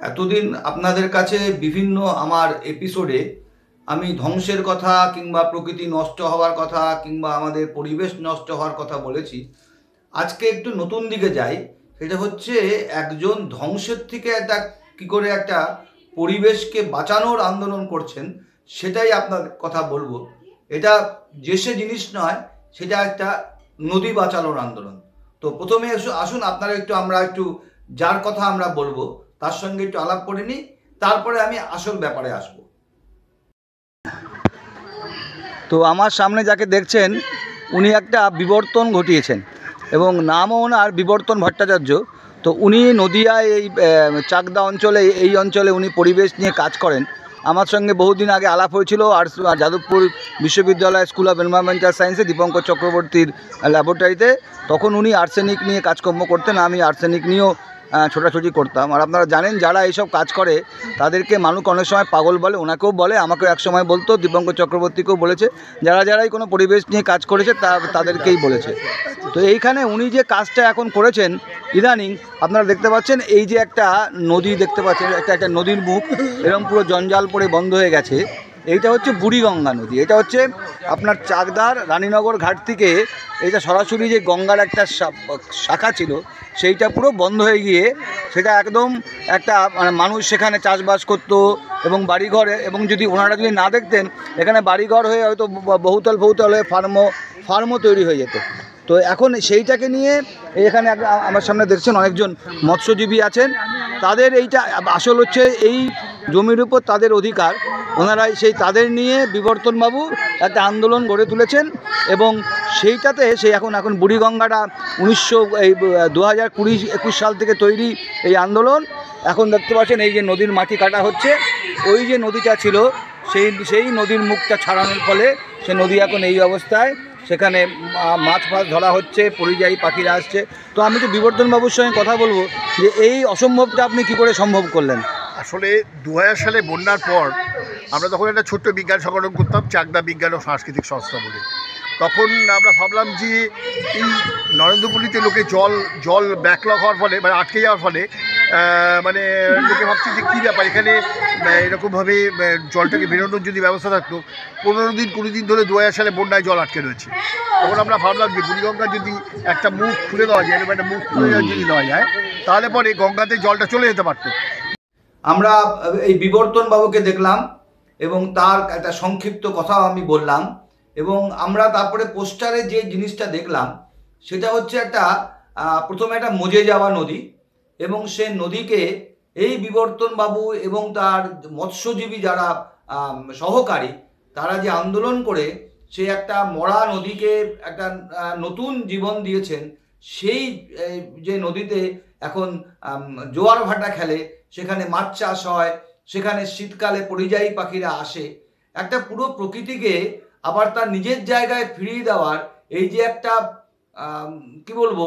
এতদিন আপনাদের কাছে বিভিন্ন আমার এপিসোডে আমি ধ্বংসের কথা কিংবা প্রকৃতি নষ্ট হওয়ার কথা কিংবা আমাদের পরিবেশ নষ্ট হওয়ার কথা বলেছি। আজকে একটু নতুন দিকে যাই, সেটা হচ্ছে একজন ধ্বংসের থেকে একটা কী করে একটা পরিবেশকে বাঁচানোর আন্দোলন করছেন, সেটাই আপনার কথা বলবো। এটা যে সে জিনিস নয়, সেটা একটা নদী বাঁচানোর আন্দোলন। তো প্রথমে আসুন আপনারা আমরা একটু যার কথা আমরা বলবো তার সঙ্গে একটু আলাপ করে নিই, তারপরে আমি আসল ব্যাপারে আসব। তো আমার সামনে যাকে দেখছেন উনি একটা বিবর্তন ঘটিয়েছেন এবং নামও ওনার বিবর্তন ভট্টাচার্য। তো উনি নদিয়ায় এই চাকদা অঞ্চলে এই অঞ্চলে উনি পরিবেশ নিয়ে কাজ করেন। আমার সঙ্গে বহুদিন আগে আলাপ হয়েছিল যাদবপুর বিশ্ববিদ্যালয় স্কুল অফ এনভায়রনমেন্টাল সায়েন্সে দীপঙ্কর চক্রবর্তীর ল্যাবরেটরিতে। তখন উনি আর্সেনিক নিয়ে কাজকর্ম করতেন, আমি আর্সেনিক নিয়েও ছোটাছুটি করতাম। আর আপনারা জানেন যারা এইসব কাজ করে তাদেরকে মানুষ অনেক সময় পাগল বলে, ওনাকেও বলে, আমাকেও এক সময় বলতো, দীপঙ্কর চক্রবর্তীকেও বলেছে। যারাই কোনো পরিবেশ নিয়ে কাজ করেছে তাদেরকেই বলেছে। তো এইখানে উনি যে কাজটা এখন করেছেন ইদানিং, আপনারা দেখতে পাচ্ছেন এই যে একটা নদী দেখতে পাচ্ছেন, একটা নদীর মুখ এরকম পুরো জঞ্জাল পড়ে বন্ধ হয়ে গেছে। এইটা হচ্ছে বুড়িগঙ্গা নদী। এটা হচ্ছে আপনার চাকদার রানীনগর ঘাট থেকে এইটা সরাসরি যে গঙ্গার একটা শাখা ছিল সেইটা পুরো বন্ধ হয়ে গিয়ে সেটা একদম একটা মানুষ সেখানে চাষবাস করতো এবং বাড়িঘরে, এবং যদি ওনারা যদি না দেখতেন এখানে বাড়িঘর হয়ে হয়তো বহুতল হয়ে ফার্মও তৈরি হয়ে যেত। তো এখন সেইটাকে নিয়ে এখানে আমার সামনে দেখছেন অনেকজন মৎস্যজীবী আছেন। তাদের এইটা আসল হচ্ছে এই জমির উপর তাদের অধিকার, ওনারাই তাদের নিয়ে বিবর্তনবাবু একটা আন্দোলন গড়ে তুলেছেন এবং সেইটাতে এখন বুড়িগঙ্গাটা 2021 সাল থেকে তৈরি এই আন্দোলন। এখন দেখতে পাচ্ছেন এই যে নদীর মাটি কাটা হচ্ছে, ওই যে নদীটা ছিল সেই নদীর মুখটা ছাড়ানোর ফলে সে নদী এখন এই অবস্থায়। সেখানে মাছ ধরা হচ্ছে, পরিযায়ী পাখিরা আসছে। তো আমি তো বিবর্তনবাবুর সঙ্গে কথা বলবো যে এই অসম্ভবটা আপনি কি করে সম্ভব করলেন। আসলে 2000 সালে বন্যার পর আমরা তখন একটা ছোট্ট বিজ্ঞান সংগঠন করতাম, চাকদা বিজ্ঞান ও সাংস্কৃতিক সংস্থা বলে। তখন আমরা ভাবলাম যে এই নরেন্দ্রপল্লীতে লোকে জল ব্যাকলগ হওয়ার ফলে আটকে যাওয়ার ফলে লোকে ভাবছে যে কী ব্যাপার এখানে এরকমভাবে জলটাকে বেরোনোর যদি ব্যবস্থা থাকতো। 15-20 দিন ধরে 2000 সালে বন্যায় জল আটকে রয়েছে। তখন আমরা ভাবলাম যে বুড়িগঙ্গা যদি একটা মুখ খুলে দেওয়া যায়, এরকম একটা মুখ খুলে যদি দেওয়া যায়, তাহলে পরে গঙ্গাতে জলটা চলে যেতে পারতো। আমরা এই বিবর্তনবাবুকে দেখলাম এবং তার একটা সংক্ষিপ্ত কথাও আমি বললাম, এবং আমরা তারপরে পোস্টারে যে জিনিসটা দেখলাম সেটা হচ্ছে প্রথমে একটা মজে যাওয়া নদী, এবং সে নদীকে এই বিবর্তনবাবু এবং তার মৎস্যজীবী যারা সহকারী তারা যে আন্দোলন করে সে একটা মরা নদীকে একটা নতুন জীবন দিয়েছেন। সেই যে নদীতে এখন জোয়ার ভাটা খেলে, সেখানে মাছ চাষ হয়, সেখানে শীতকালে পরিযায়ী পাখিরা আসে, একটা পুরো প্রকৃতিকে আবার তার নিজের জায়গায় ফিরিয়ে দেওয়ার এই যে একটা কি বলবো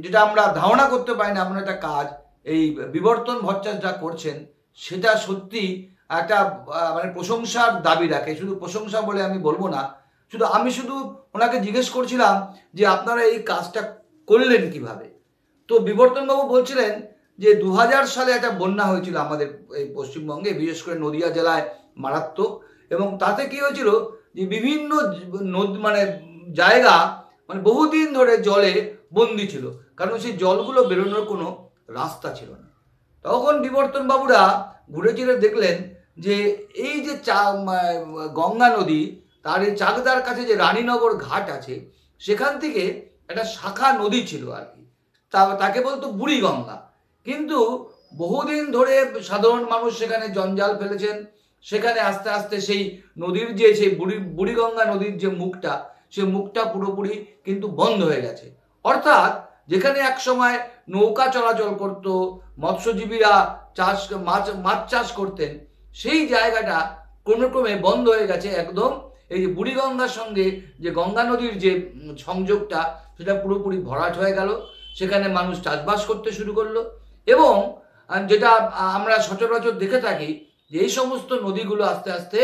যেটা আমরা ধারণা করতে পারি না এমন একটা কাজ এই বিবর্তন ভট্টাচার্য যা করছেন, সেটা সত্যি একটা প্রশংসার দাবি রাখে। শুধু প্রশংসা বলে আমি বলবো না, আমি শুধু ওনাকে জিজ্ঞেস করছিলাম যে আপনারা এই কাজটা করলেন কিভাবে। তো বিবর্তনবাবু বলছিলেন যে 2000 সালে একটা বন্যা হয়েছিল আমাদের এই পশ্চিমবঙ্গে, বিশেষ করে নদিয়া জেলায় মারাত্মক, এবং তাতে কি হয়েছিল যে বিভিন্ন জায়গা বহুদিন ধরে জলে বন্দি ছিল, কারণ সেই জলগুলো বেরোনোর কোনো রাস্তা ছিল না। তখন বিবর্তনবাবুরা ঘুরে ফিরে দেখলেন যে এই যে গঙ্গা নদী, তার এই চাকদার কাছে যে রানীনগর ঘাট আছে, সেখান থেকে একটা শাখা নদী ছিল আর কি, তাকে বলতো বুড়িগঙ্গা। কিন্তু বহুদিন ধরে সাধারণ মানুষ সেখানে জঞ্জাল ফেলেছেন, সেখানে আস্তে আস্তে সেই নদীর যে সেই বুড়িগঙ্গা নদীর যে মুখটা, সে মুখটা পুরোপুরি কিন্তু বন্ধ হয়ে গেছে। অর্থাৎ যেখানে এক সময় নৌকা চলাচল করত, মৎস্যজীবীরা মাছ চাষ করতেন, সেই জায়গাটা ক্রমে বন্ধ হয়ে গেছে একদম। এই যে বুড়িগঙ্গার সঙ্গে যে গঙ্গা নদীর যে সংযোগটা, সেটা পুরোপুরি ভরাট হয়ে গেল। সেখানে মানুষ চাষবাস করতে শুরু করলো, এবং যেটা আমরা সচরাচর দেখে থাকি যে এই সমস্ত নদীগুলো আস্তে আস্তে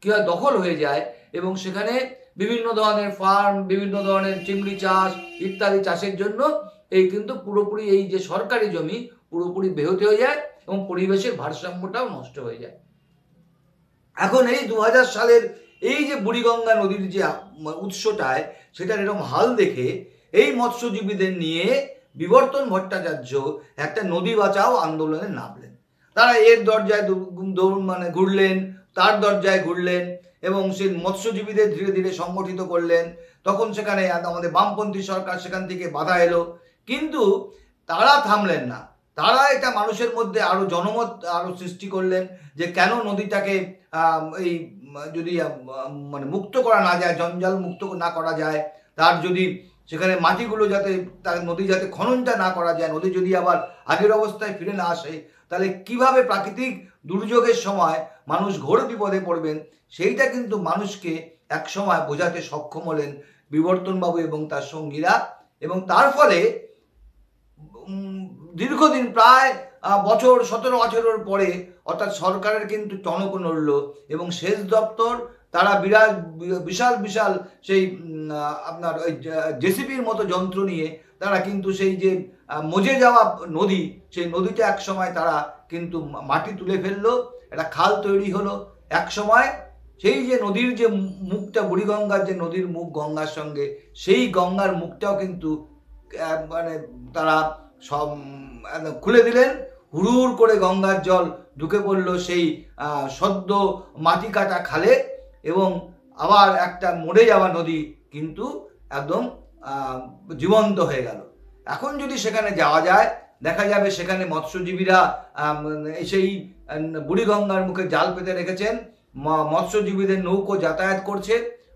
কি হয়, দখল হয়ে যায়, এবং সেখানে বিভিন্ন ধরনের ফার্ম, বিভিন্ন ধরনের চিংড়ি চাষ ইত্যাদি চাষের জন্য এই কিন্তু পুরোপুরি এই যে সরকারি জমি পুরোপুরি ব্যাহত হয়ে যায়, এবং পরিবেশের ভারসাম্যটাও নষ্ট হয়ে যায়। এখন এই 2000 সালের এই যে বুড়িগঙ্গা নদীর যে উৎসটায় সেটার এরকম হাল দেখে এই মৎস্যজীবীদের নিয়ে বিবর্তন ভট্টাচার্য একটা নদী বাঁচাও আন্দোলনে নামলেন। তারা এর দরজায় মানে ঘুরলেন, তার দরজায় ঘুরলেন এবং সেই মৎস্যজীবীদের ধীরে ধীরে সংগঠিত করলেন। তখন সেখানে আমাদের বামপন্থী সরকার সেখান থেকে বাধা এলো, কিন্তু তারা থামলেন না। তারা এটা মানুষের মধ্যে আরো জনমত আরো সৃষ্টি করলেন যে কেন নদীটাকে এই যদি মানে মুক্ত করা না যায়, জঞ্জাল মুক্ত না করা যায়, তার যদি সেখানে মাটিগুলো যাতে তার নদী যাতে খননটা না করা যায়, নদী যদি আবার আগের অবস্থায় ফিরে না আসে, তাহলে কিভাবে প্রাকৃতিক দুর্যোগের সময় মানুষ ঘোর বিপদে পড়বেন, সেইটা কিন্তু মানুষকে এক সময় বোঝাতে সক্ষম হলেন বিবর্তনবাবু এবং তার সঙ্গীরা। এবং তার ফলে দীর্ঘদিন প্রায় 17-18 পরে অর্থাৎ সরকারের কিন্তু টনক নড়ল এবং সেচ দপ্তর তারা বিশাল বিশাল সেই আপনার ওই জেসিবির মতো যন্ত্র নিয়ে তারা কিন্তু সেই যে মজে যাওয়া নদী, সেই নদীটা এক সময় তারা কিন্তু মাটি তুলে ফেললো, একটা খাল তৈরি হলো। এক সময় সেই যে নদীর যে মুখটা, বুড়িগঙ্গার যে নদীর মুখ গঙ্গার সঙ্গে, সেই গঙ্গার মুখটাও কিন্তু মানে তারা সব খুলে দিলেন। হুড়ুর করে গঙ্গার জল ঢুকে পড়লো সেই সদ্য মাটি কাটা খালে এবং আবার একটা মরে যাওয়া নদী কিন্তু একদম জীবন্ত হয়ে গেল। এখন যদি সেখানে যাওয়া যায়, দেখা যাবে সেখানে মৎস্যজীবীরা সেই বুড়িগঙ্গার মুখে জাল পেতে রেখেছেন, মৎস্যজীবীদের নৌকো যাতায়াত করছে,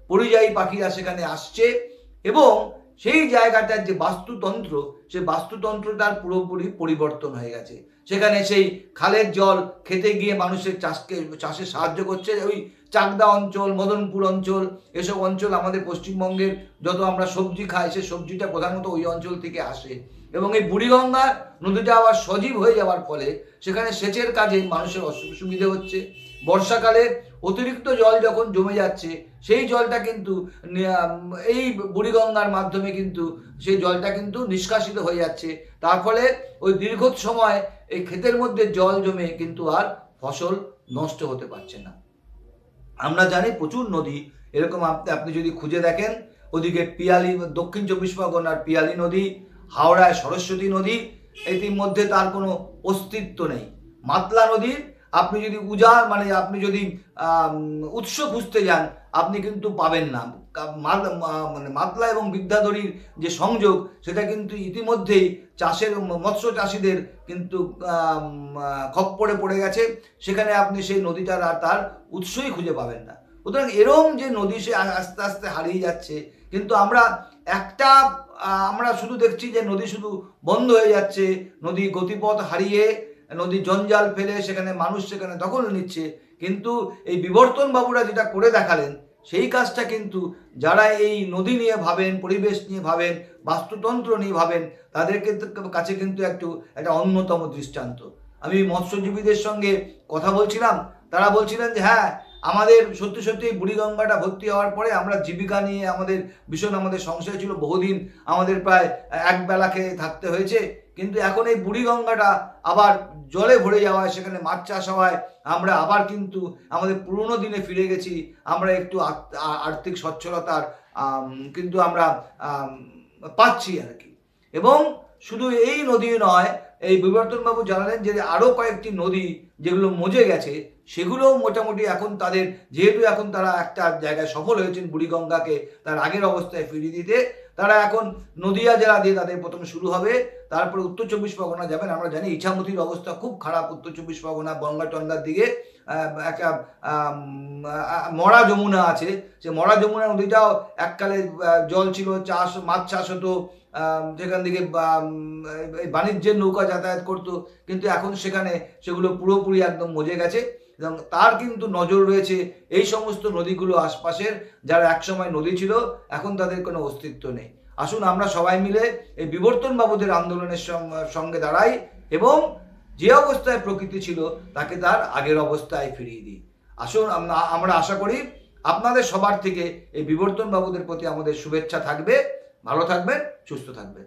পরিযায়ী পাখিরা সেখানে আসছে এবং সেই জায়গাটার যে বাস্তুতন্ত্র, সেই বাস্তুতন্ত্রটার পুরোপুরি পরিবর্তন হয়ে গেছে। সেখানে সেই খালের জল খেতে গিয়ে মানুষের চাষে সাহায্য করছে। ওই চাকদা অঞ্চল, মদনপুর অঞ্চল, এসব অঞ্চল আমাদের পশ্চিমবঙ্গের যত আমরা সবজি খাই, সে সবজিটা প্রধানত ওই অঞ্চল থেকে আসে এবং এই বুড়িগঙ্গা নদীটা আবার সজীব হয়ে যাওয়ার ফলে সেখানে সেচের কাজে মানুষের অসুবিধে হচ্ছে। বর্ষাকালে অতিরিক্ত জল যখন জমে যাচ্ছে, সেই জলটা কিন্তু এই বুড়িগঙ্গার মাধ্যমে কিন্তু সেই জলটা কিন্তু নিষ্কাশিত হয়ে যাচ্ছে। তার ফলে ওই দীর্ঘ সময় এই ক্ষেতের মধ্যে জল জমে কিন্তু আর ফসল নষ্ট হতে পারছে না। আমরা জানি প্রচুর নদী এরকম আপনি যদি খুঁজে দেখেন, ওদিকে পিয়ালি, দক্ষিণ 24 পরগনার পিয়ালি নদী, হাওড়ায় সরস্বতী নদী, এটির মধ্যে তার কোনো অস্তিত্ব নেই। মাতলা নদীর আপনি যদি মানে আপনি যদি উৎস খুঁজতে যান, আপনি কিন্তু পাবেন না। মানে মাতলা এবং বিদ্যাধরীর যে সংযোগ, সেটা কিন্তু ইতিমধ্যেই মৎস্য চাষিদের কিন্তু খপ্পরে পড়ে গেছে। সেখানে আপনি সেই নদীটার আর তার উৎসই খুঁজে পাবেন না। সুতরাং এরম যে নদী সে আস্তে আস্তে হারিয়ে যাচ্ছে, কিন্তু আমরা শুধু দেখছি যে নদী শুধু বন্ধ হয়ে যাচ্ছে, নদী গতিপথ হারিয়ে, নদী জঞ্জাল ফেলে সেখানে মানুষ সেখানে দখল নিচ্ছে। কিন্তু এই বিবর্তন বাবুরা যেটা করে দেখালেন, সেই কাজটা কিন্তু যারা এই নদী নিয়ে ভাবেন, পরিবেশ নিয়ে ভাবেন, বাস্তুতন্ত্র নিয়ে ভাবেন, তাদের কাছে কিন্তু একটা অন্যতম দৃষ্টান্ত। আমি মৎস্যজীবীদের সঙ্গে কথা বলছিলাম, তারা বলছিলেন যে হ্যাঁ, আমাদের সত্যি সত্যি বুড়িগঙ্গাটা ভর্তি হওয়ার পরে আমরা জীবিকা নিয়ে আমাদের সংশয় ছিল, বহুদিন আমাদের প্রায় একবেলা খেয়ে থাকতে হয়েছে। কিন্তু এখন এই বুড়িগঙ্গাটা আবার জলে ভরে যাওয়ায়, সেখানে মাছ চাষ হওয়ায় আমরা আবার কিন্তু আমাদের পুরনো দিনে ফিরে গেছি। আমরা একটু আর্থিক সচ্ছলতার কিন্তু আমরা পাচ্ছি আর কি। এবং শুধু এই নদী নয়, এই বিবর্তনবাবু জানালেন যে আরও কয়েকটি নদী যেগুলো মজে গেছে, সেগুলোও মোটামুটি এখন তাদের, যেহেতু এখন তারা একটা জায়গায় সফল হয়েছেন বুড়িগঙ্গাকে তার আগের অবস্থায় ফিরিয়ে দিতে, তারা এখন নদিয়া জেলা দিয়ে তাদের প্রথমে শুরু হবে, তারপরে উত্তর 24 পরগনা যাবেন। আমরা জানি ইছামতির অবস্থা খুব খারাপ উত্তর 24 পরগনা, গঙ্গা-টঙ্গার দিকে একটা মরা যমুনা আছে। সে মরা যমুনা নদীটাও এককালে জল ছিল, মাছ চাষ হতো, সেখান থেকে বাণিজ্যের নৌকা যাতায়াত করতো, কিন্তু এখন সেখানে সেগুলো পুরোপুরি একদম মজে গেছে। এবং তার কিন্তু নজর রয়েছে এই সমস্ত নদীগুলো আশপাশের, যারা একসময় নদী ছিল, এখন তাদের কোনো অস্তিত্ব নেই। আসুন আমরা সবাই মিলে এই বিবর্তন বাবুদের আন্দোলনের সঙ্গে দাঁড়াই এবং যে অবস্থায় প্রকৃতি ছিল তাকে তার আগের অবস্থায় ফিরিয়ে দিই। আসুন আমরা আশা করি আপনাদের সবার থেকে এই বিবর্তন বাবুদের প্রতি আমাদের শুভেচ্ছা থাকবে। ভালো থাকবেন, সুস্থ থাকবেন।